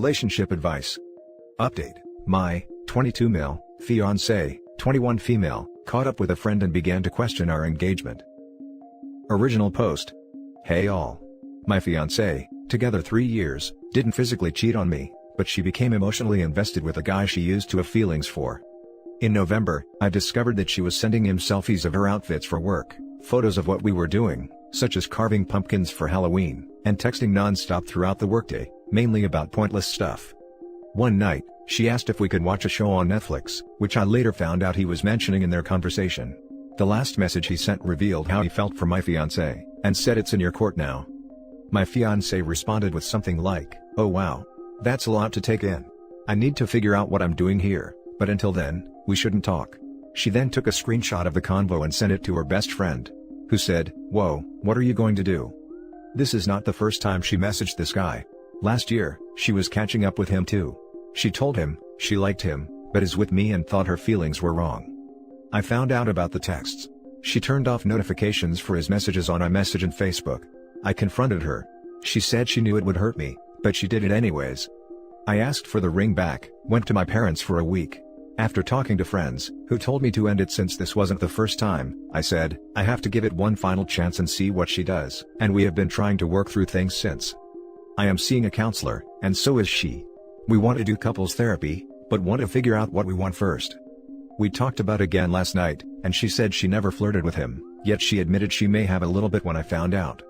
Relationship advice. Update. My 22 male, fiancé, 21 female, caught up with a friend and began to question our engagement. Original post. Hey all. My fiancé, together 3 years, didn't physically cheat on me, but she became emotionally invested with a guy she used to have feelings for. In November, I discovered that she was sending him selfies of her outfits for work, photos of what we were doing, such as carving pumpkins for Halloween, and texting non-stop throughout the workday, mainly about pointless stuff. One night, she asked if we could watch a show on Netflix, which I later found out he was mentioning in their conversation. The last message he sent revealed how he felt for my fiancé, and said it's in your court now. My fiancé responded with something like, "Oh wow. That's a lot to take in. I need to figure out what I'm doing here, but until then, we shouldn't talk." She then took a screenshot of the convo and sent it to her best friend, who said, "Whoa, what are you going to do?" This is not the first time she messaged this guy. Last year, she was catching up with him too. She told him she liked him, but is with me and thought her feelings were wrong. I found out about the texts. She turned off notifications for his messages on iMessage and Facebook. I confronted her. She said she knew it would hurt me, but she did it anyways. I asked for the ring back, went to my parents for a week. After talking to friends, who told me to end it since this wasn't the first time, I said, I have to give it one final chance and see what she does, and we have been trying to work through things since. I am seeing a counselor, and so is she. We want to do couples therapy, but want to figure out what we want first. We talked about again last night, and she said she never flirted with him, yet she admitted she may have a little bit when I found out.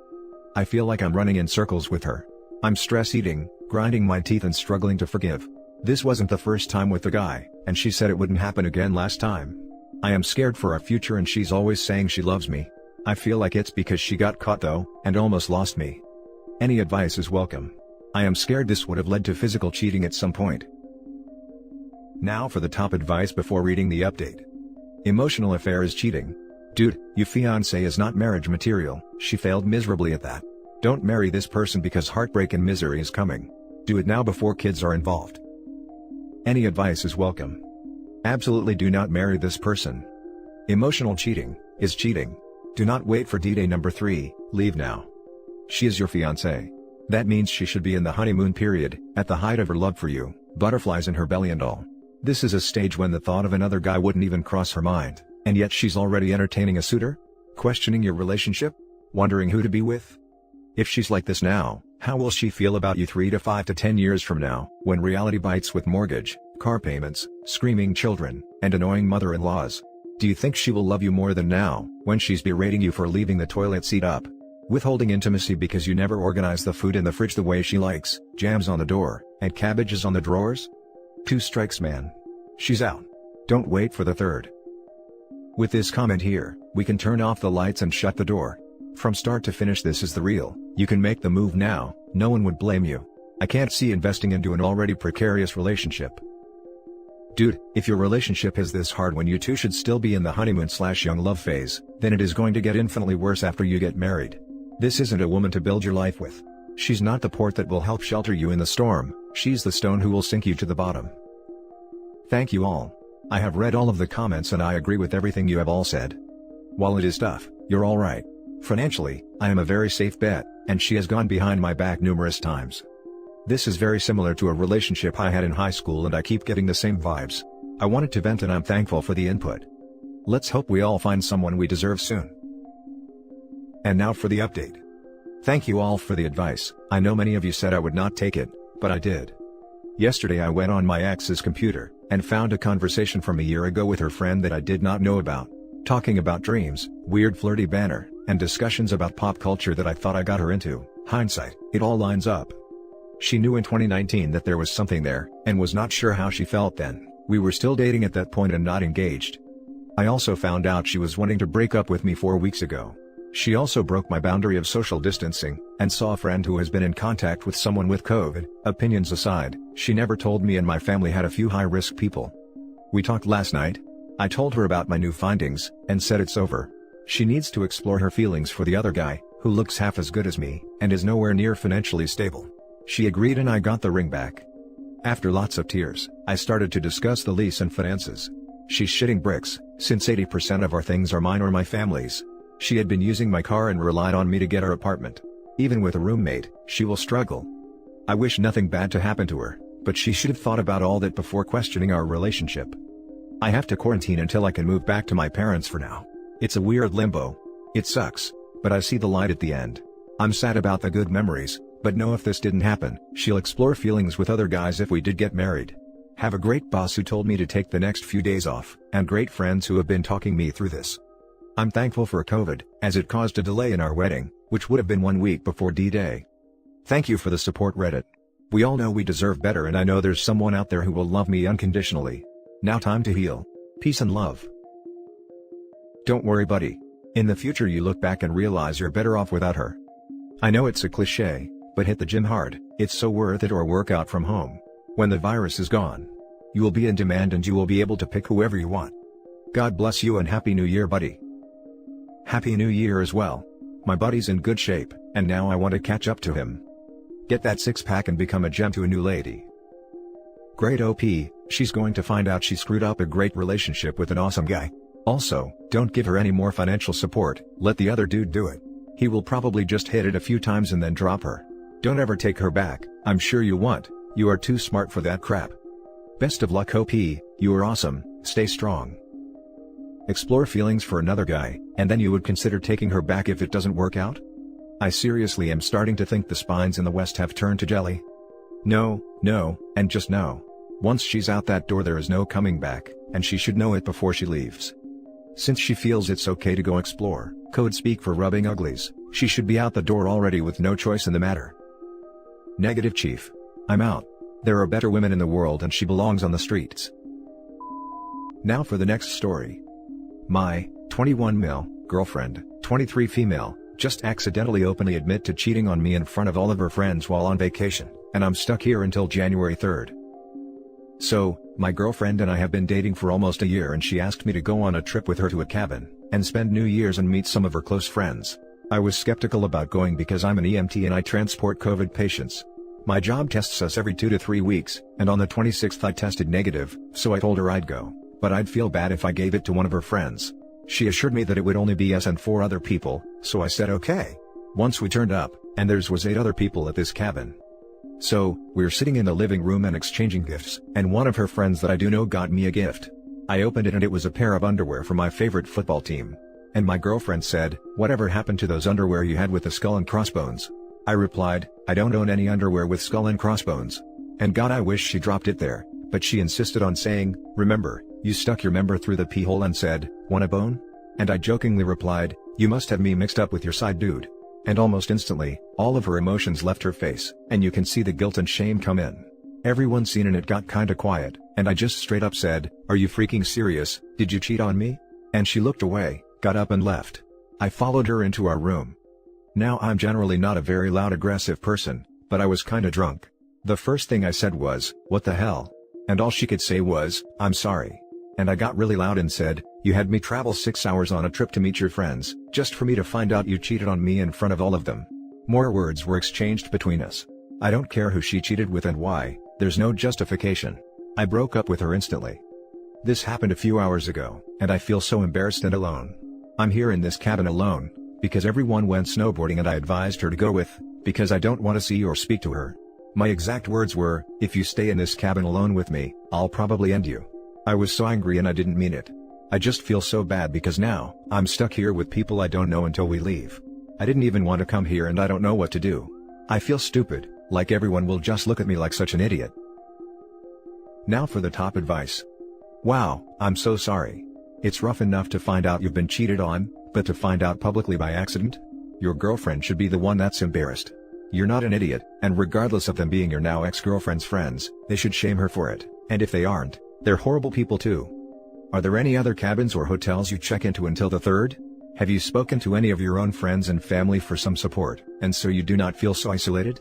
I feel like I'm running in circles with her. I'm stress eating, grinding my teeth and struggling to forgive. This wasn't the first time with the guy, and she said it wouldn't happen again last time. I am scared for our future and she's always saying she loves me. I feel like it's because she got caught though, and almost lost me. Any advice is welcome. I am scared this would have led to physical cheating at some point. Now for the top advice before reading the update. Emotional affair is cheating. Dude, your fiancé is not marriage material, she failed miserably at that. Don't marry this person because heartbreak and misery is coming. Do it now before kids are involved. Any advice is welcome. Absolutely do not marry this person. Emotional cheating is cheating. Do not wait for D-Day number 3, leave now. She is your fiancé. That means she should be in the honeymoon period, at the height of her love for you, butterflies in her belly and all. This is a stage when the thought of another guy wouldn't even cross her mind, and yet she's already entertaining a suitor? Questioning your relationship? Wondering who to be with? If she's like this now, how will she feel about you 3 to 5 to 10 years from now, when reality bites with mortgage, car payments, screaming children, and annoying mother-in-laws? Do you think she will love you more than now, when she's berating you for leaving the toilet seat up? Withholding intimacy because you never organize the food in the fridge the way she likes, jams on the door, and cabbages on the drawers? 2 strikes man. She's out. Don't wait for the third. With this comment here, we can turn off the lights and shut the door. From start to finish this is the real, you can make the move now, no one would blame you. I can't see investing into an already precarious relationship. Dude, if your relationship is this hard when you two should still be in the honeymoon/young love phase, then it is going to get infinitely worse after you get married. This isn't a woman to build your life with. She's not the port that will help shelter you in the storm, she's the stone who will sink you to the bottom. Thank you all. I have read all of the comments and I agree with everything you have all said. While it is tough, you're alright. Financially, I am a very safe bet, and she has gone behind my back numerous times. This is very similar to a relationship I had in high school and I keep getting the same vibes. I wanted to vent and I'm thankful for the input. Let's hope we all find someone we deserve soon. And now for the update. Thank you all for the advice. I know many of you said I would not take it, but I did. Yesterday I went on my ex's computer, and found a conversation from a year ago with her friend that I did not know about. Talking about dreams, weird flirty banter, and discussions about pop culture that I thought I got her into. Hindsight, it all lines up. She knew in 2019 that there was something there, and was not sure how she felt then. We were still dating at that point and not engaged. I also found out she was wanting to break up with me 4 weeks ago. She also broke my boundary of social distancing, and saw a friend who has been in contact with someone with COVID. Opinions aside, she never told me and my family had a few high-risk people. We talked last night. I told her about my new findings, and said it's over. She needs to explore her feelings for the other guy, who looks half as good as me, and is nowhere near financially stable. She agreed and I got the ring back. After lots of tears, I started to discuss the lease and finances. She's shitting bricks, since 80% of our things are mine or my family's. She had been using my car and relied on me to get her apartment. Even with a roommate, she will struggle. I wish nothing bad to happen to her, but she should have thought about all that before questioning our relationship. I have to quarantine until I can move back to my parents for now. It's a weird limbo. It sucks, but I see the light at the end. I'm sad about the good memories, but know if this didn't happen, she'll explore feelings with other guys if we did get married. Have a great boss who told me to take the next few days off, and great friends who have been talking me through this. I'm thankful for COVID, as it caused a delay in our wedding, which would have been 1 week before D-Day. Thank you for the support, Reddit. We all know we deserve better, and I know there's someone out there who will love me unconditionally. Now time to heal. Peace and love. Don't worry, buddy. In the future you look back and realize you're better off without her. I know it's a cliché, but hit the gym hard, it's so worth it, or work out from home. When the virus is gone, you will be in demand and you will be able to pick whoever you want. God bless you and Happy New Year, buddy. Happy New Year as well. My buddy's in good shape, and now I want to catch up to him. Get that six-pack and become a gem to a new lady. Great OP, she's going to find out she screwed up a great relationship with an awesome guy. Also, don't give her any more financial support, let the other dude do it. He will probably just hit it a few times and then drop her. Don't ever take her back, I'm sure you won't, you are too smart for that crap. Best of luck, OP, you are awesome, stay strong. Explore feelings for another guy, and then you would consider taking her back if it doesn't work out? I seriously am starting to think the spines in the West have turned to jelly. No, and just no. Once she's out that door there is no coming back, and she should know it before she leaves. Since she feels it's okay to go explore, code speak for rubbing uglies, she should be out the door already with no choice in the matter. Negative Chief. I'm out. There are better women in the world and she belongs on the streets. Now for the next story. My 21 male girlfriend, 23 female, just accidentally openly admit to cheating on me in front of all of her friends while on vacation, and I'm stuck here until January 3rd. So, my girlfriend and I have been dating for almost a year, and she asked me to go on a trip with her to a cabin, and spend New Year's and meet some of her close friends. I was skeptical about going because I'm an EMT and I transport COVID patients. My job tests us every 2 to 3 weeks, and on the 26th I tested negative, so I told her I'd go, but I'd feel bad if I gave it to one of her friends. She assured me that it would only be us and 4 other people, so I said okay. Once we turned up, and there was 8 other people at this cabin. So, we're sitting in the living room and exchanging gifts, and one of her friends that I do know got me a gift. I opened it and it was a pair of underwear for my favorite football team. And my girlfriend said, "Whatever happened to those underwear you had with the skull and crossbones?" I replied, "I don't own any underwear with skull and crossbones." And God, I wish she dropped it there, but she insisted on saying, "Remember, you stuck your member through the pee hole," and said, "Want a bone?" And I jokingly replied, "You must have me mixed up with your side dude." And almost instantly, all of her emotions left her face, and you can see the guilt and shame come in. Everyone seen and it got kinda quiet, and I just straight up said, "Are you freaking serious? Did you cheat on me?" And she looked away, got up and left. I followed her into our room. Now I'm generally not a very loud aggressive person, but I was kinda drunk. The first thing I said was, "What the hell?" And all she could say was, "I'm sorry." And I got really loud and said, "You had me travel 6 hours on a trip to meet your friends, just for me to find out you cheated on me in front of all of them." More words were exchanged between us. I don't care who she cheated with and why, there's no justification. I broke up with her instantly. This happened a few hours ago, and I feel so embarrassed and alone. I'm here in this cabin alone, because everyone went snowboarding and I advised her to go with, because I don't want to see or speak to her. My exact words were, "If you stay in this cabin alone with me, I'll probably end you." I was so angry and I didn't mean it. I just feel so bad because now, I'm stuck here with people I don't know until we leave. I didn't even want to come here and I don't know what to do. I feel stupid, like everyone will just look at me like such an idiot. Now for the top advice. Wow, I'm so sorry. It's rough enough to find out you've been cheated on, but to find out publicly by accident? Your girlfriend should be the one that's embarrassed. You're not an idiot, and regardless of them being your now ex-girlfriend's friends, they should shame her for it, and if they aren't, they're horrible people too. Are there any other cabins or hotels you check into until the 3rd? Have you spoken to any of your own friends and family for some support, and so you do not feel so isolated?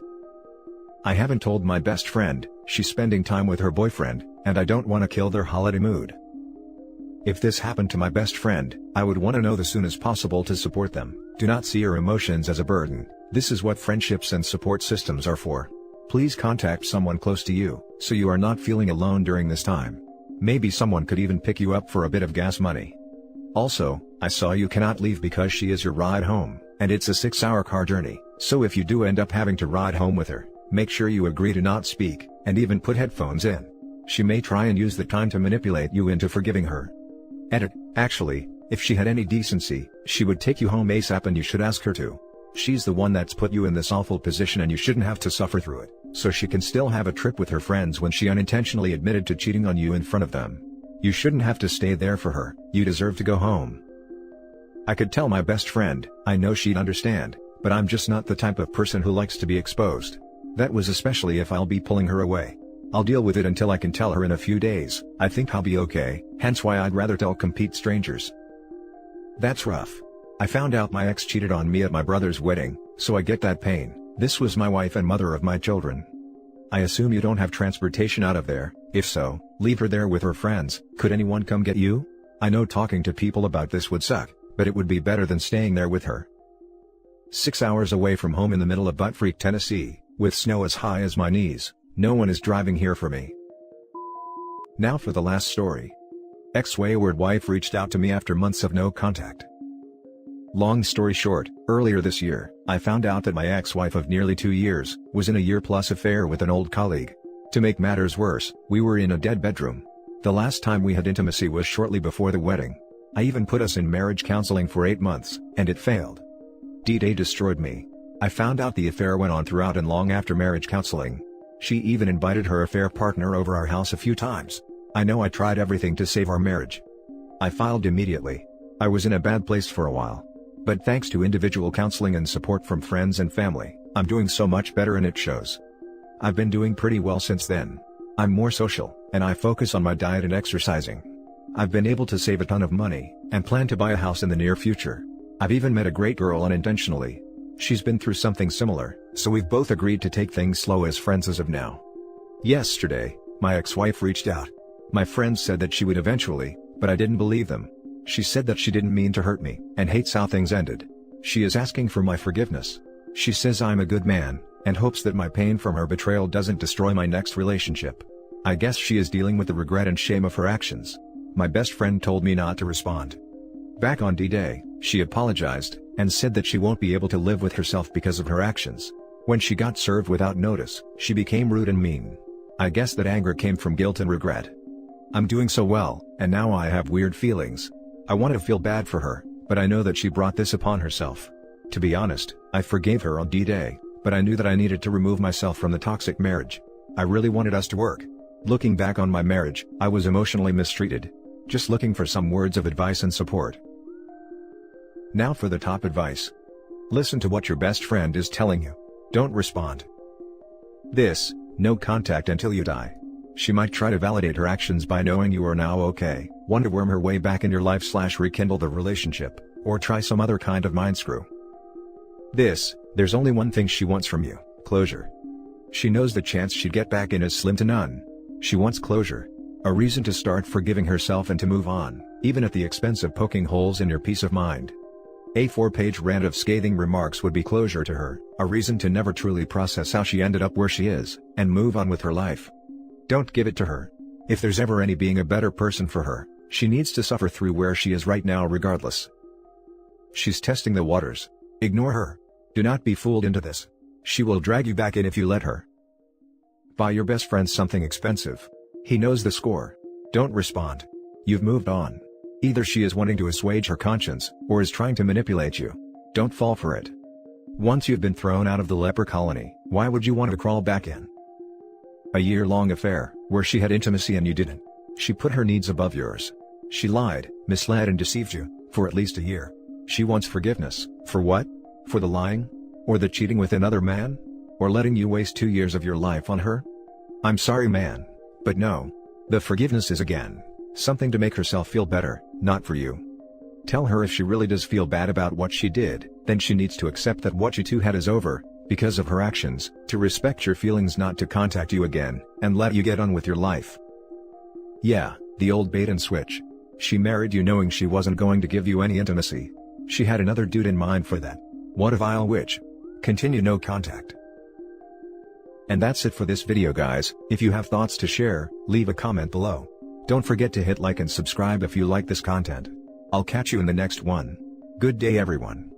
I haven't told my best friend, she's spending time with her boyfriend, and I don't want to kill their holiday mood. If this happened to my best friend, I would want to know as soon as possible to support them. Do not see your emotions as a burden. This is what friendships and support systems are for. Please contact someone close to you, so you are not feeling alone during this time. Maybe someone could even pick you up for a bit of gas money. Also, I saw you cannot leave because she is your ride home, and it's a 6-hour car journey, so if you do end up having to ride home with her, Make sure you agree to not speak, and even put headphones in. She may try and use the time to manipulate you into forgiving her. Edit. Actually, if she had any decency, she would take you home ASAP and you should ask her to. She's the one that's put you in this awful position and you shouldn't have to suffer through it, so she can still have a trip with her friends when she unintentionally admitted to cheating on you in front of them. You shouldn't have to stay there for her, you deserve to go home. I could tell my best friend, I know she'd understand, but I'm just not the type of person who likes to be exposed. That was especially if I'll be pulling her away. I'll deal with it until I can tell her in a few days. I think I'll be okay, hence why I'd rather tell complete strangers. That's rough. I found out my ex cheated on me at my brother's wedding, so I get that pain. This was my wife and mother of my children. I assume you don't have transportation out of there. If so, leave her there with her friends. Could anyone come get you? I know talking to people about this would suck, but it would be better than staying there with her. 6 hours away from home in the middle of butt-freak Tennessee, with snow as high as my knees. No one is driving here for me. Now for the last story. Ex-wayward wife reached out to me after months of no contact. Long story short, earlier this year, I found out that my ex-wife of nearly 2 years was in a year-plus affair with an old colleague. To make matters worse, we were in a dead bedroom. The last time we had intimacy was shortly before the wedding. I even put us in marriage counseling for 8 months, and it failed. D-Day destroyed me. I found out the affair went on throughout and long after marriage counseling. She even invited her affair partner over our house a few times. I know I tried everything to save our marriage. I filed immediately. I was in a bad place for a while. But thanks to individual counseling and support from friends and family, I'm doing so much better and it shows. I've been doing pretty well since then. I'm more social, and I focus on my diet and exercising. I've been able to save a ton of money, and plan to buy a house in the near future. I've even met a great girl unintentionally. She's been through something similar, so we've both agreed to take things slow as friends as of now. Yesterday, my ex-wife reached out. My friends said that she would eventually, but I didn't believe them. She said that she didn't mean to hurt me, and hates how things ended. She is asking for my forgiveness. She says I'm a good man, and hopes that my pain from her betrayal doesn't destroy my next relationship. I guess she is dealing with the regret and shame of her actions. My best friend told me not to respond. Back on D-Day, she apologized, and said that she won't be able to live with herself because of her actions. When she got served without notice, she became rude and mean. I guess that anger came from guilt and regret. I'm doing so well, and now I have weird feelings. I want to feel bad for her, but I know that she brought this upon herself. To be honest, I forgave her on D-Day, but I knew that I needed to remove myself from the toxic marriage. I really wanted us to work. Looking back on my marriage, I was emotionally mistreated. Just looking for some words of advice and support. Now for the top advice. Listen to what your best friend is telling you. Don't respond. This, no contact until you die. She might try to validate her actions by knowing you are now okay, want to worm her way back in your life / rekindle the relationship, or try some other kind of mind screw. This, there's only one thing she wants from you, closure. She knows the chance she'd get back in is slim to none. She wants closure. A reason to start forgiving herself and to move on, even at the expense of poking holes in your peace of mind. A 4-page rant of scathing remarks would be closure to her, a reason to never truly process how she ended up where she is, and move on with her life. Don't give it to her. If there's ever any being a better person for her, she needs to suffer through where she is right now regardless. She's testing the waters. Ignore her. Do not be fooled into this. She will drag you back in if you let her. Buy your best friend something expensive. He knows the score. Don't respond. You've moved on. Either she is wanting to assuage her conscience, or is trying to manipulate you. Don't fall for it. Once you've been thrown out of the leper colony, why would you want to crawl back in? A year-long affair, where she had intimacy and you didn't. She put her needs above yours. She lied, misled and deceived you, for at least a year. She wants forgiveness, for what? For the lying? Or the cheating with another man? Or letting you waste 2 years of your life on her? I'm sorry man, but no. The forgiveness is again, something to make herself feel better, not for you. Tell her if she really does feel bad about what she did, then she needs to accept that what you two had is over, because of her actions, to respect your feelings not to contact you again, and let you get on with your life. Yeah, the old bait and switch. She married you knowing she wasn't going to give you any intimacy. She had another dude in mind for that. What a vile witch. Continue no contact. And that's it for this video guys. If you have thoughts to share, leave a comment below. Don't forget to hit like and subscribe if you like this content. I'll catch you in the next one. Good day everyone.